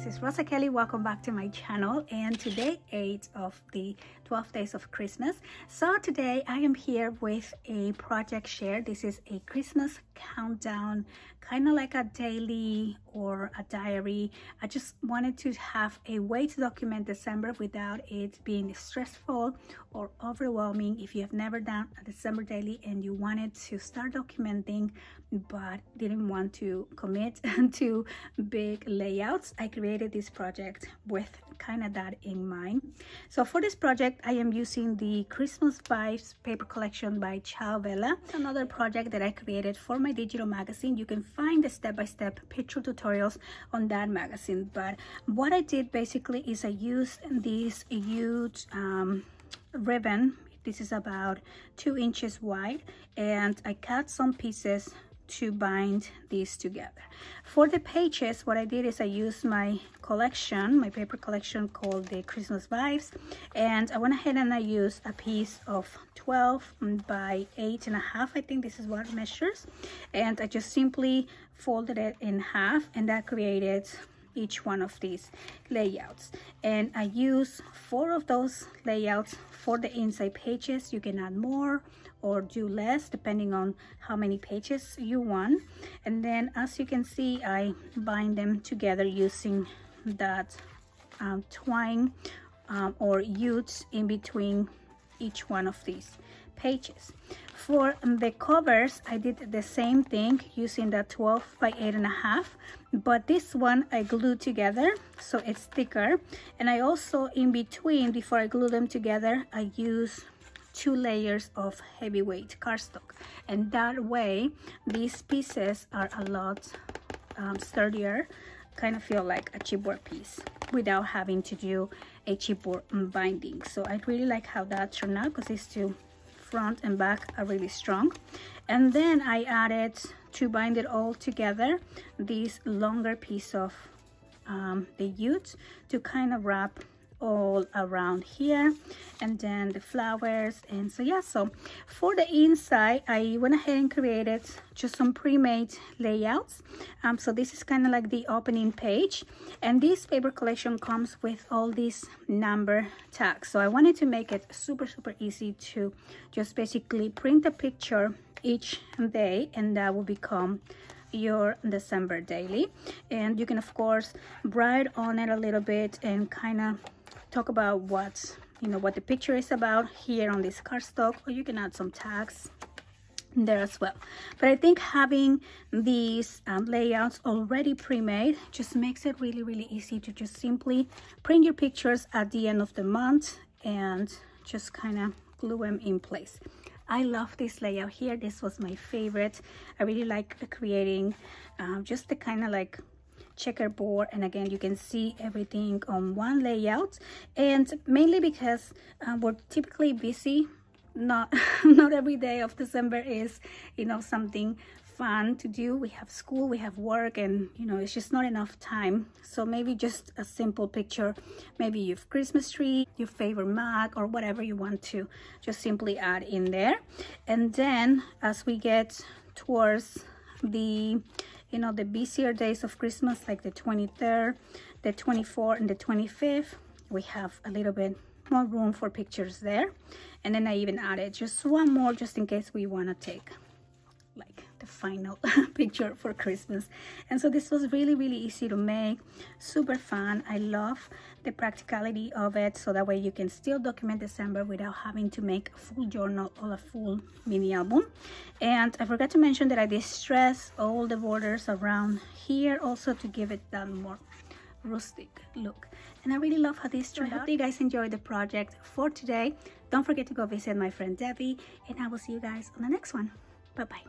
is Rosa Kelly. Welcome back to my channel, and today 8 of the 12 days of Christmas. So today I am here with a project share. This is a Christmas countdown, kind of like a daily or a diary. I just wanted to have a way to document December without it being stressful or overwhelming. If you have never done a December daily and you wanted to start documenting but didn't want to commit to big layouts, I created this project with kind of that in mind. So for this project, I am using the Christmas Vibes paper collection by Ciao Bella. It's another project that I created for my digital magazine. You can find the step-by-step picture tutorials on that magazine. But what I did basically is I used this huge ribbon. This is about 2 inches wide, and I cut some pieces to bind these together. For the pages, what I did is I used my collection, my paper collection called the Christmas Vibes, and I went ahead and I used a piece of 12 by 8.5. I think this is what it measures, and I just simply folded it in half, and that created each one of these layouts. And I use 4 of those layouts for the inside pages. You can add more or do less depending on how many pages you want. And then, as you can see, I bind them together using that twine or utes in between each one of these pages. For the covers, I did the same thing using that 12 by 8.5, but this one I glued together so it's thicker. And I also, in between, before I glue them together, I use 2 layers of heavyweight cardstock, and that way these pieces are a lot sturdier, kind of feel like a chipboard piece without having to do a chipboard binding. So I really like how that turned out because these two front and back are really strong. And then I added, to bind it all together, this longer piece of the ute to kind of wrap all around here, and then the flowers. And so yeah, so for the inside, I went ahead and created just some pre-made layouts. So this is kind of like the opening page, and this paper collection comes with all these number tags. So I wanted to make it super easy to just basically print a picture each day, and that will become your December daily. And you can of course write on it a little bit and kind of talk about what the picture is about here on this cardstock, or you can add some tags there as well. But I think having these layouts already pre-made just makes it really easy to just simply print your pictures at the end of the month and just kind of glue them in place. I love this layout here. This was my favorite. I really like creating just the kind of like checkerboard, and again you can see everything on one layout, and mainly because we're typically busy. Not every day of December is something fun to do. We have school, we have work, and it's just not enough time. So maybe just a simple picture, maybe your Christmas tree, your favorite mug, or whatever you want to just simply add in there. And then as we get towards the the busier days of Christmas, like the 23rd, the 24th, and the 25th, we have a little bit more room for pictures there. And then I even added just one more, just in case we want to take like the final picture for Christmas. And so this was really easy to make, super fun. I love the practicality of it, so that way you can still document December without having to make a full journal or a full mini album. And I forgot to mention that I distressed all the borders around here also to give it that more rustic look. And I really love how this turned out. I hope you guys enjoyed the project for today. Don't forget to go visit my friend Debbie, and I will see you guys on the next one. Bye bye.